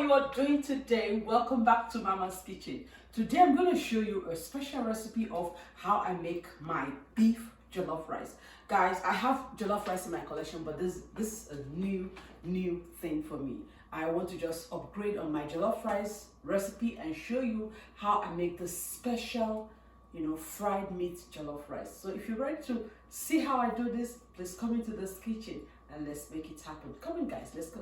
you are doing today? Welcome back to Mama's Kitchen. Today I'm going to show you a special recipe of how I make my beef jollof rice. Guys, I have jollof rice in my collection, but this is a new thing for me. I want to just upgrade on my jollof rice recipe and show you how I make this special fried meat jollof rice. So if you're ready to see how I do this, please come into this kitchen and let's make it happen. Come in, guys, let's go.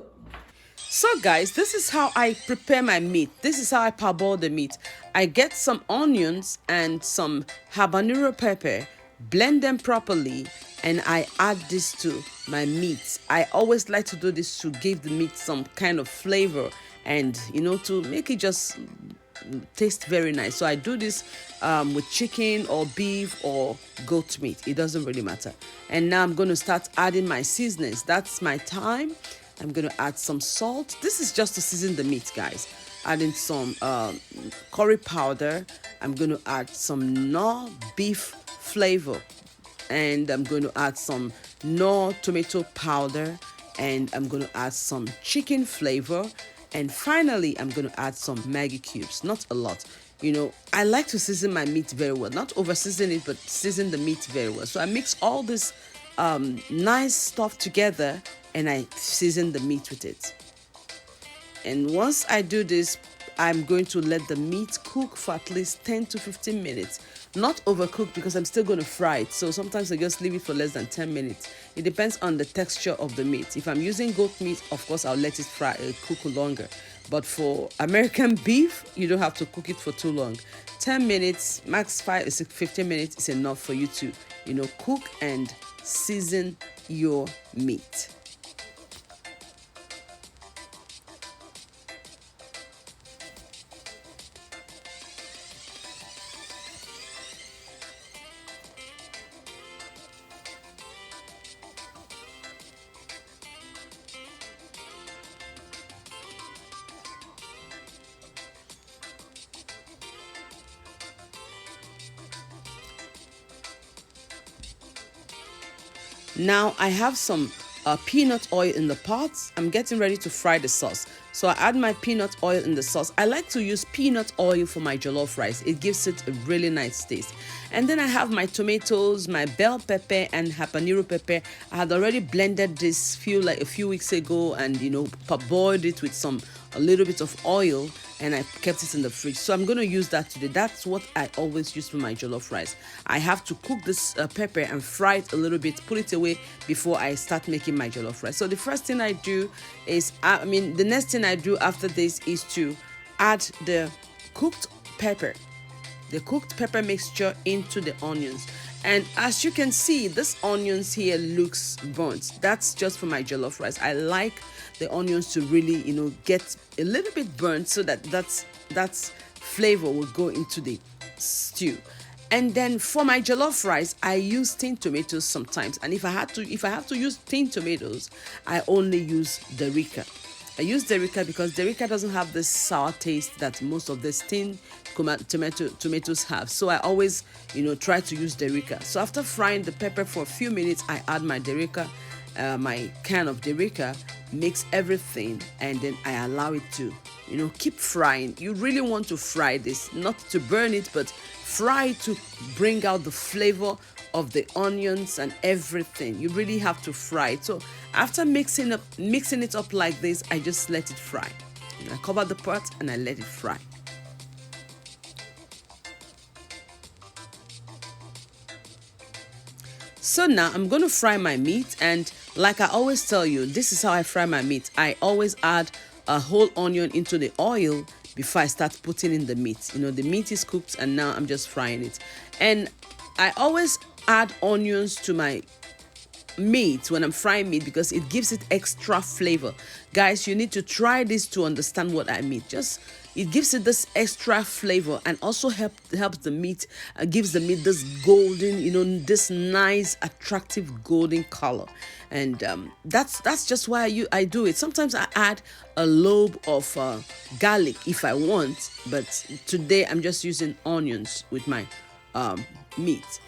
So guys, this is how I prepare my meat. This is how I parboil the meat. I get some onions and some habanero pepper, blend them properly, and I add this to my meat. I always like to do this to give the meat some kind of flavor and to make it just taste very nice. So I do this with chicken or beef or goat meat. It doesn't really matter. And now I'm going to start adding my seasonings. That's my time. I'm going to add some salt. This is just to season the meat, guys. Adding some curry powder. I'm going to add some Knorr beef flavor. And I'm going to add some Knorr tomato powder. And I'm going to add some chicken flavor. And finally, I'm going to add some Maggi cubes. Not a lot. I like to season my meat very well. Not over season it, but season the meat very well. So I mix all this nice stuff together and I season the meat with it. And once I do this, I'm going to let the meat cook for at least 10 to 15 minutes. Not overcooked because I'm still going to fry it. So sometimes I just leave it for less than 10 minutes. It depends on the texture of the meat. If I'm using goat meat, of course, I'll let it cook longer. But for American beef, you don't have to cook it for too long. 10 minutes, max 15 minutes is enough for you to, cook and season your meat. Now I have some peanut oil in the pot. I'm getting ready to fry the sauce. So I add my peanut oil in the sauce. I like to use peanut oil for my jollof rice. It gives it a really nice taste. And then I have my tomatoes, my bell pepper and habanero pepper. I had already blended this a few weeks ago and parboiled it with a little bit of oil, and I kept it in the fridge. So I'm going to use that today. That's what I always use for my jollof rice. I have to cook this pepper and fry it a little bit, put it away before I start making my jollof rice. So the first thing I do is, the next thing I do after this is to add the cooked pepper mixture into the onions. And as you can see, this onions here looks burnt. That's just for my jollof rice. I like the onions to really, get a little bit burnt so that's flavor will go into the stew. And then for my jollof rice, I use tin tomatoes sometimes. And if I have to use tin tomatoes, I only use Derica. I use Derica because Derica doesn't have this sour taste that most of the tin tomatoes have. So I always, try to use Derica. So after frying the pepper for a few minutes, I add my Derica, my can of Derica, mix everything, and then I allow it to, keep frying. You really want to fry this, not to burn it, but fry to bring out the flavor of the onions and everything. You really have to fry it. So after mixing it up like this, I just let it fry. I cover the pot and I let it fry. So now I'm going to fry my meat, and like I always tell you, this is how I fry my meat. I always add a whole onion into the oil before I start putting in the meat. The meat is cooked and now I'm just frying it. And I always add onions to my meat when I'm frying meat because it gives it extra flavor. Guys, you need to try this to understand what I mean. It gives it this extra flavor and also helps the meat, gives the meat this golden, this nice, attractive golden color. And that's just why I do it. Sometimes I add a lobe of garlic if I want, but today I'm just using onions with my meat.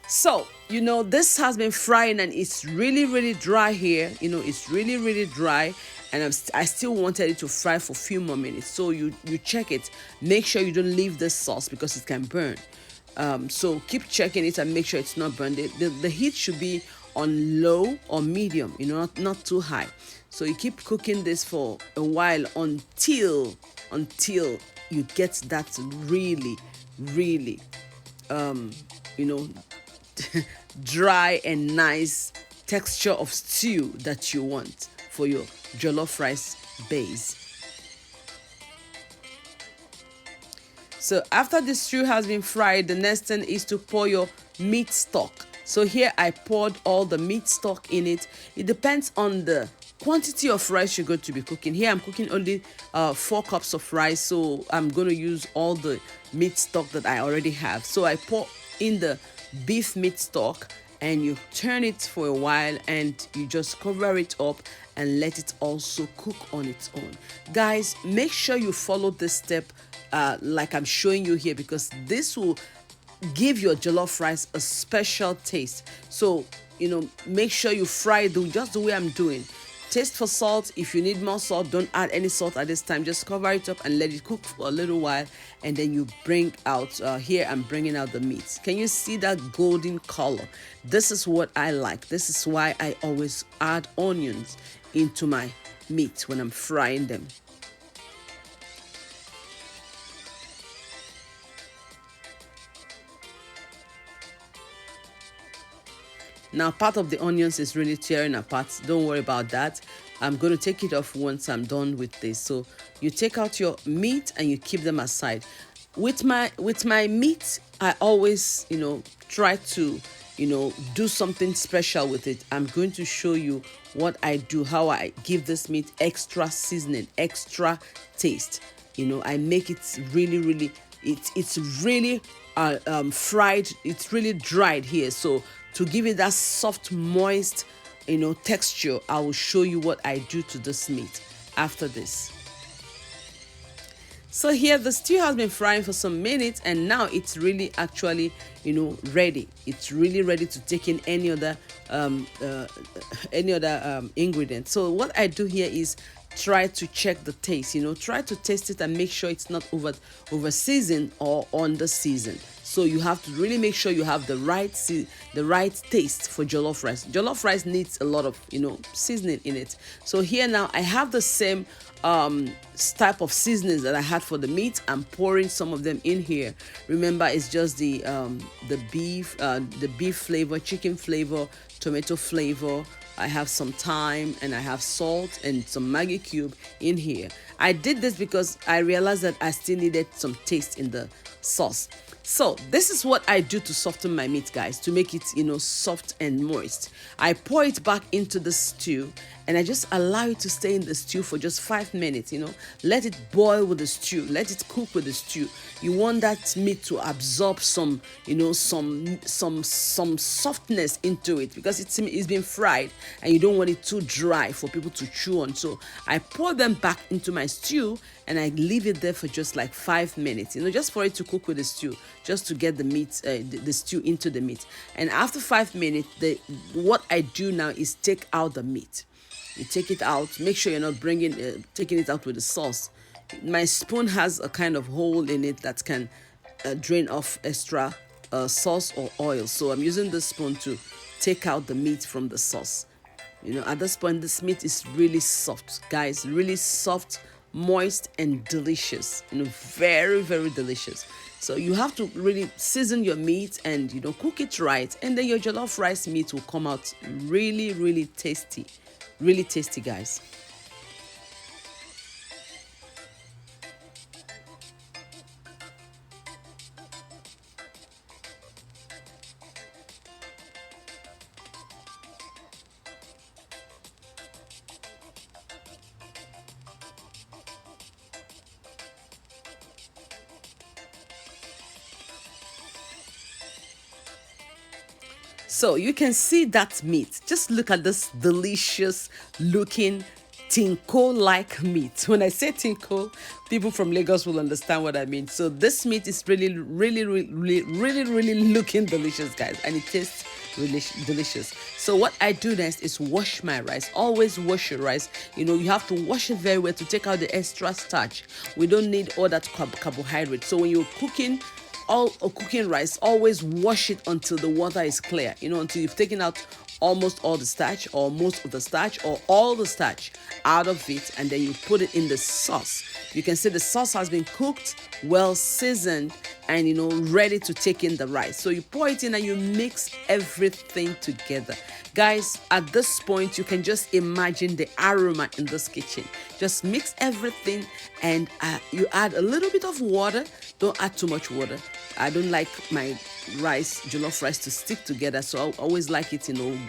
So, this has been frying and it's really, really dry here. It's really, really dry. and I still wanted it to fry for a few more minutes. So you check it, make sure you don't leave the sauce because it can burn. So keep checking it and make sure it's not burned. The heat should be on low or medium, not too high. So you keep cooking this for a while until you get that really, really, you know, dry and nice texture of stew that you want for your jollof rice base. So after the stew has been fried, the next thing is to pour your meat stock. So here I poured all the meat stock in it. It depends on the quantity of rice you're going to be cooking. Here I'm cooking only 4 cups of rice, so I'm going to use all the meat stock that I already have. So I pour in the beef meat stock and you turn it for a while and you just cover it up and let it also cook on its own. Guys, make sure you follow this step like I'm showing you here, because this will give your jollof rice a special taste. So, make sure you fry it just the way I'm doing. Taste for salt. If you need more salt, don't add any salt at this time. Just cover it up and let it cook for a little while, and then you bring out, here I'm bringing out the meat. Can you see that golden color? This is what I like. This is why I always add onions into my meat when I'm frying them. Now, part of the onions is really tearing apart. Don't worry about that. I'm going to take it off once I'm done with this. So you take out your meat and you keep them aside. With my meat, I always, try to, do something special with it. I'm going to show you what I do, how I give this meat extra seasoning, extra taste. I make it really, really, it's really fried. It's really dried here. So to give it that soft, moist, texture, I will show you what I do to this meat after this. So here the stew has been frying for some minutes, and now it's really actually, ready. It's really ready to take in any other ingredient. So what I do here is try to check the taste. Try to taste it and make sure it's not over seasoned or under seasoned. So you have to really make sure you have the right taste for jollof rice. Jollof rice needs a lot of seasoning in it. So here now I have the same type of seasonings that I had for the meat. I'm pouring some of them in here. Remember, it's just the beef flavor, chicken flavor, tomato flavor. I have some thyme and I have salt and some Maggi cube in here. I did this because I realized that I still needed some taste in the sauce. So this is what I do to soften my meat, guys, to make it, soft and moist. I pour it back into the stew and I just allow it to stay in the stew for just 5 minutes, Let it boil with the stew. Let it cook with the stew. You want that meat to absorb some, some softness into it, because it's been fried and you don't want it too dry for people to chew on. So I pour them back into my stew and I leave it there for just like 5 minutes, just for it to cook with the stew, just to get the meat, the stew into the meat. And after 5 minutes, what I do now is take out the meat. You take it out. Make sure you're not taking it out with the sauce. My spoon has a kind of hole in it that can drain off extra sauce or oil. So I'm using the spoon to take out the meat from the sauce. At this point, this meat is really soft, guys. Really soft, moist, and delicious. Very, very delicious. So you have to really season your meat and cook it right, and then your jollof rice meat will come out really, really tasty. Really tasty, guys. So you can see that meat. Just look at this delicious looking tinko-like meat. When I say tinko, people from Lagos will understand what I mean. So this meat is really, really, really, really, really looking delicious, guys, and it tastes really delicious. So what I do next is wash my rice. Always wash your rice. You have to wash it very well to take out the extra starch. We don't need all that carbohydrate. So when you're cooking rice, always wash it until the water is clear, until you've taken out almost all the starch or most of the starch or all the starch out of it, and then you put it in the sauce. You can see the sauce has been cooked, well seasoned, and ready to take in the rice. So you pour it in and you mix everything together. Guys, at this point you can just imagine the aroma in this kitchen. Just mix everything, and you add a little bit of water. Don't add too much water. I don't like my jollof rice to stick together, so I always like it in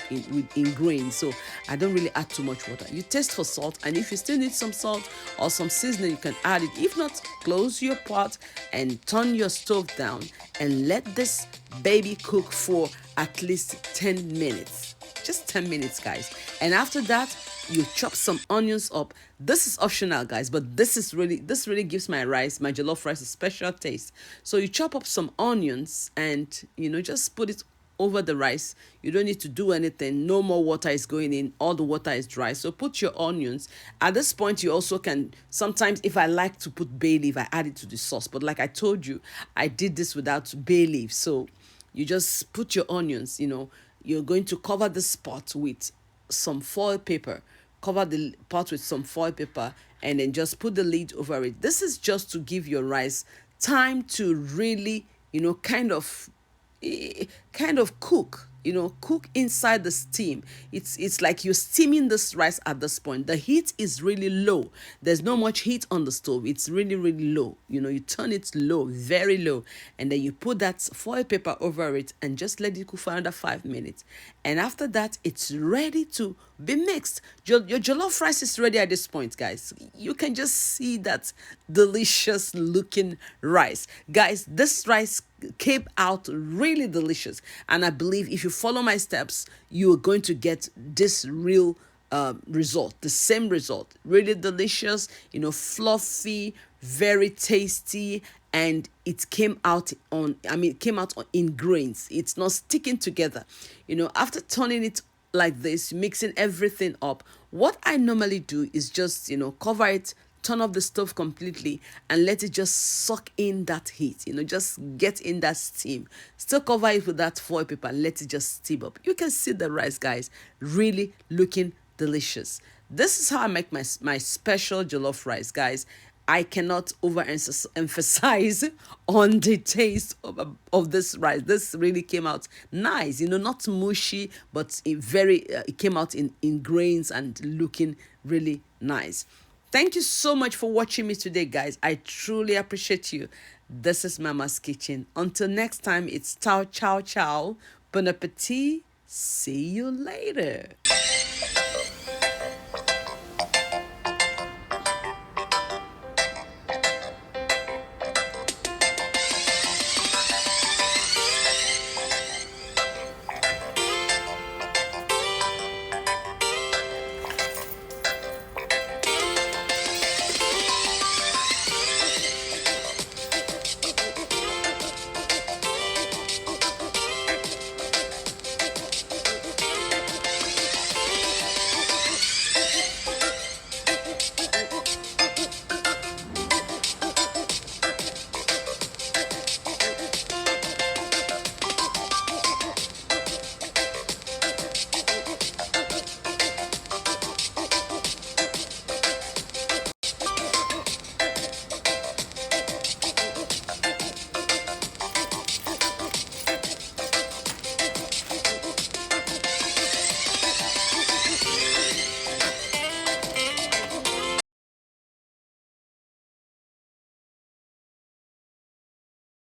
grains, so I don't really add too much water. You taste for salt, and if you still need some salt or some seasoning, you can add it. If not, close your pot and turn your stove down and let this baby cook for at least 10 minutes. Just 10 minutes, guys. And after that, you chop some onions up. This is optional, guys, but this really gives my jollof rice a special taste. So you chop up some onions and just put it over the rice. You don't need to do anything. No more water is going in. All the water is dry. So put your onions. At this point, you also can, sometimes if I like to put bay leaf, I add it to the sauce. But like I told you, I did this without bay leaf. So you just put your onions, you're going to cover this pot with some foil paper. Cover the pot with some foil paper and then just put the lid over it. This is just to give your rice time to really, kind of cook. Cook inside the steam. It's like you're steaming this rice at this point. The heat is really low. There's not much heat on the stove. It's really, really low. You turn it low, very low, and then you put that foil paper over it and just let it cook for another 5 minutes. And after that, it's ready to be mixed. Your jollof rice is ready at this point, guys. You can just see that delicious looking rice. Guys, this rice came out really delicious, and I believe if you follow my steps, you are going to get this real result, the same result. Really delicious, fluffy, very tasty, and it came out in grains. It's not sticking together. After turning it like this, mixing everything up, what I normally do is just cover it, turn off the stove completely, and let it just suck in that heat, just get in that steam. Still cover it with that foil paper, let it just steam up. You can see the rice, guys, really looking delicious. This is how I make my special jollof rice, guys. I cannot overemphasize on the taste of this rice. This really came out nice, not mushy, but it came out in grains and looking really nice. Thank you so much for watching me today, guys. I truly appreciate you. This is Mama's Kitchen. Until next time, it's ciao, ciao, ciao. Bon appetit. See you later.